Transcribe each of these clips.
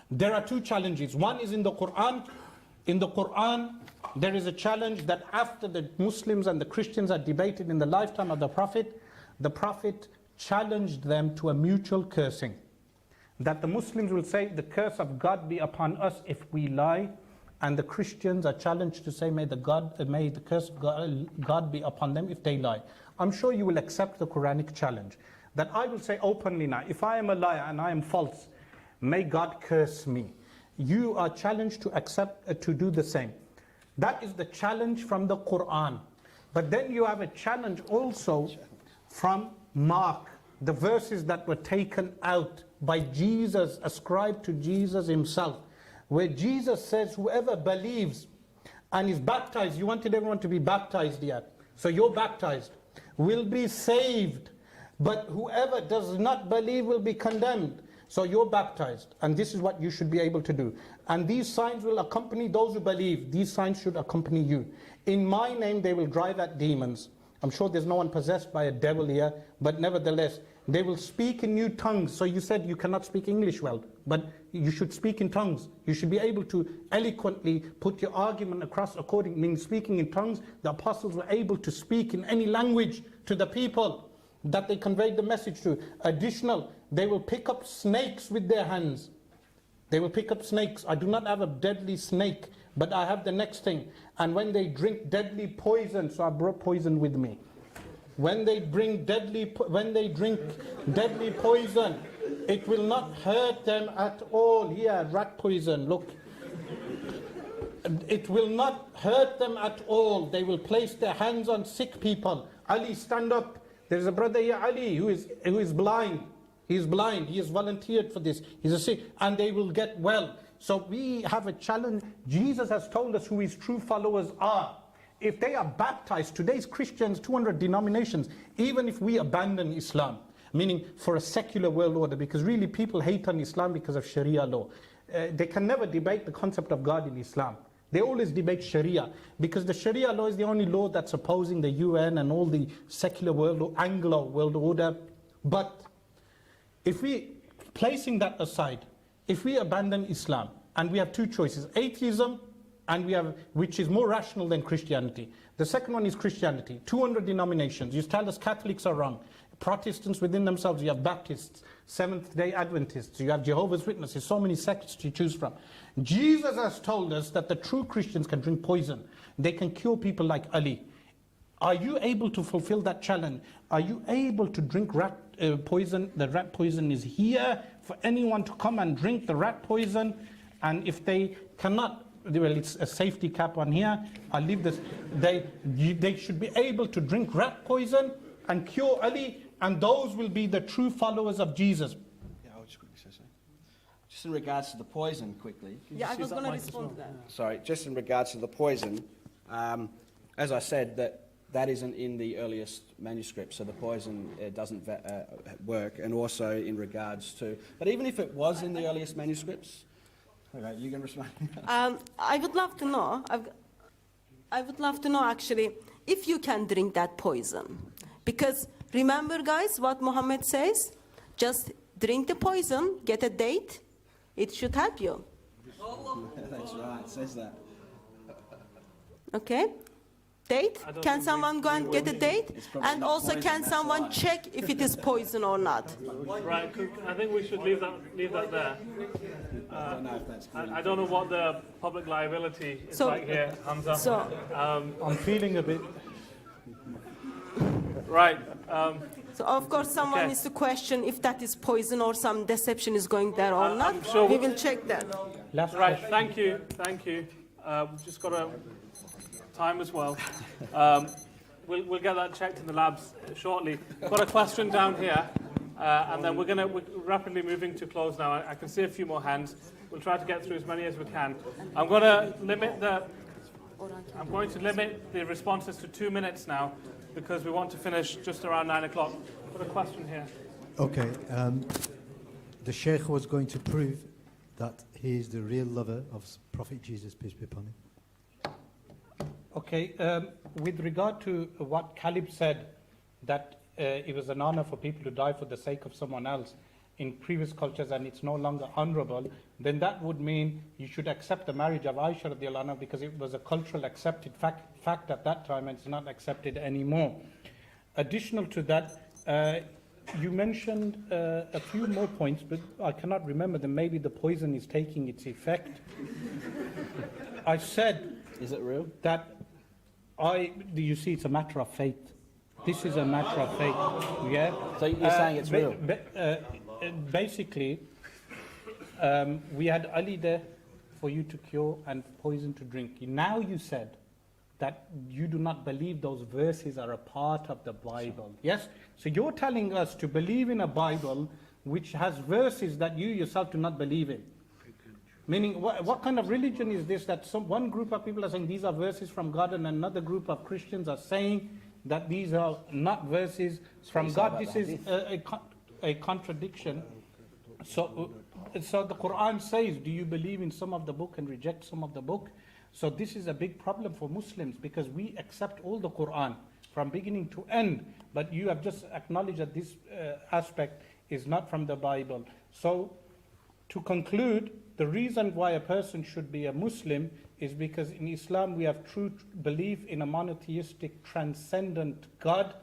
There are two challenges. One is in the Quran. In the Quran, there is a challenge that after the Muslims and the Christians are debated in the lifetime of the Prophet challenged them to a mutual cursing. That the Muslims will say, the curse of God be upon us if we lie, and the Christians are challenged to say, may the curse of God be upon them if they lie. I'm sure you will accept the Quranic challenge. That I will say openly now, if I am a liar and I am false, may God curse me. You are challenged to accept, to do the same. That is the challenge from the Quran. But then you have a challenge also from Mark, the verses that were taken out by Jesus, ascribed to Jesus himself, where Jesus says, whoever believes and is baptized, you wanted everyone to be baptized yet, so you're baptized, will be saved, but whoever does not believe will be condemned. So you're baptized, and this is what you should be able to do. And these signs will accompany those who believe. These signs should accompany you. In my name they will drive out demons. I'm sure there's no one possessed by a devil here, but nevertheless, they will speak in new tongues. So you said you cannot speak English well, but you should speak in tongues. You should be able to eloquently put your argument across accordingly. Speaking in tongues, the apostles were able to speak in any language to the people that they conveyed the message to. Additional, they will pick up snakes with their hands. They will pick up snakes. I do not have a deadly snake, but I have the next thing. And when they drink deadly poison, so I brought poison with me. When they drink deadly poison, it will not hurt them at all. Here, rat poison, look. It will not hurt them at all. They will place their hands on sick people. Ali, stand up. There's a brother here, Ali, who is blind. He's blind. He has volunteered for this. He's a sick, and they will get well. So we have a challenge. Jesus has told us who his true followers are. If they are baptized, today's Christians, 200 denominations, even if we abandon Islam, meaning for a secular world order, because really people hate on Islam because of Sharia law. They can never debate the concept of God in Islam. They always debate Sharia, because the Sharia law is the only law that's opposing the UN and all the secular world or Anglo world order. But if we, placing that aside, if we abandon Islam, and we have two choices, atheism, and we have, which is more rational than Christianity. The second one is Christianity. 200 denominations. You tell us Catholics are wrong. Protestants within themselves, you have Baptists, Seventh-day Adventists, you have Jehovah's Witnesses, so many sects to choose from. Jesus has told us that the true Christians can drink poison. They can cure people like Ali. Are you able to fulfill that challenge? Are you able to drink rat poison? The rat poison is here for anyone to come and drink the rat poison. And if they cannot, well, it's a safety cap on here. I'll leave this. They should be able to drink rat poison and cure Ali, and those will be the true followers of Jesus. Yeah, I'll just quickly say something. Just in regards to the poison, quickly. Yeah, I was going to respond to that. Sorry, just in regards to the poison, as I said, that isn't in the earliest manuscript, so the poison doesn't work, and also in regards to, but even if it was in the earliest manuscripts, okay, you can respond. I would love to know, I would love to know actually, if you can drink that poison. Because remember guys, what Muhammad says, just drink the poison, get a date, it should help you. That's right, it says that. Okay? Date? Can someone go and get a date? And also, can someone check if it is poison or not? Right, I think we should leave that there. I don't know what the public liability is like here, Hamza. I'm feeling a bit... Right. So of course someone needs to question if that is poison or some deception is going there or not. Sure we will check that. Right, thank you. We've just got a time as well. We'll get that checked in the labs shortly. Got a question down here, and then we're rapidly moving to close now. I can see a few more hands. We'll try to get through as many as we can. I'm going to limit the responses to 2 minutes now, because we want to finish just around 9 o'clock. Got a question here. Okay, the Shaykh was going to prove that he is the real lover of Prophet Jesus, peace be upon him. Okay, with regard to what Caleb said, that it was an honor for people to die for the sake of someone else, in previous cultures and it's no longer honorable, then that would mean you should accept the marriage of Aisha radiallahu anha because it was a cultural accepted fact at that time and it's not accepted anymore. Additional to that, you mentioned a few more points, but I cannot remember them. Maybe the poison is taking its effect. I said... Is it real? That you see, it's a matter of faith. This is a matter of faith, yeah? So you're saying it's real? Basically, we had Ali there for you to cure and poison to drink. Now you said that you do not believe those verses are a part of the Bible. Yes? So you're telling us to believe in a Bible which has verses that you yourself do not believe in. Meaning, what kind of religion is this that one group of people are saying these are verses from God and another group of Christians are saying that these are not verses from God? This is a contradiction. So the Quran says, do you believe in some of the book and reject some of the book? So this is a big problem for Muslims because we accept all the Quran from beginning to end, but you have just acknowledged that this aspect is not from the Bible. So to conclude, the reason why a person should be a Muslim is because in Islam we have true belief in a monotheistic, transcendent God,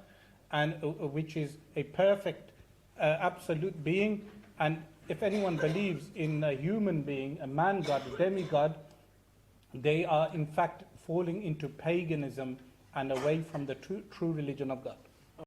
and which is a perfect, absolute being. And if anyone believes in a human being, a man God, a demigod, they are in fact falling into paganism and away from the true religion of God.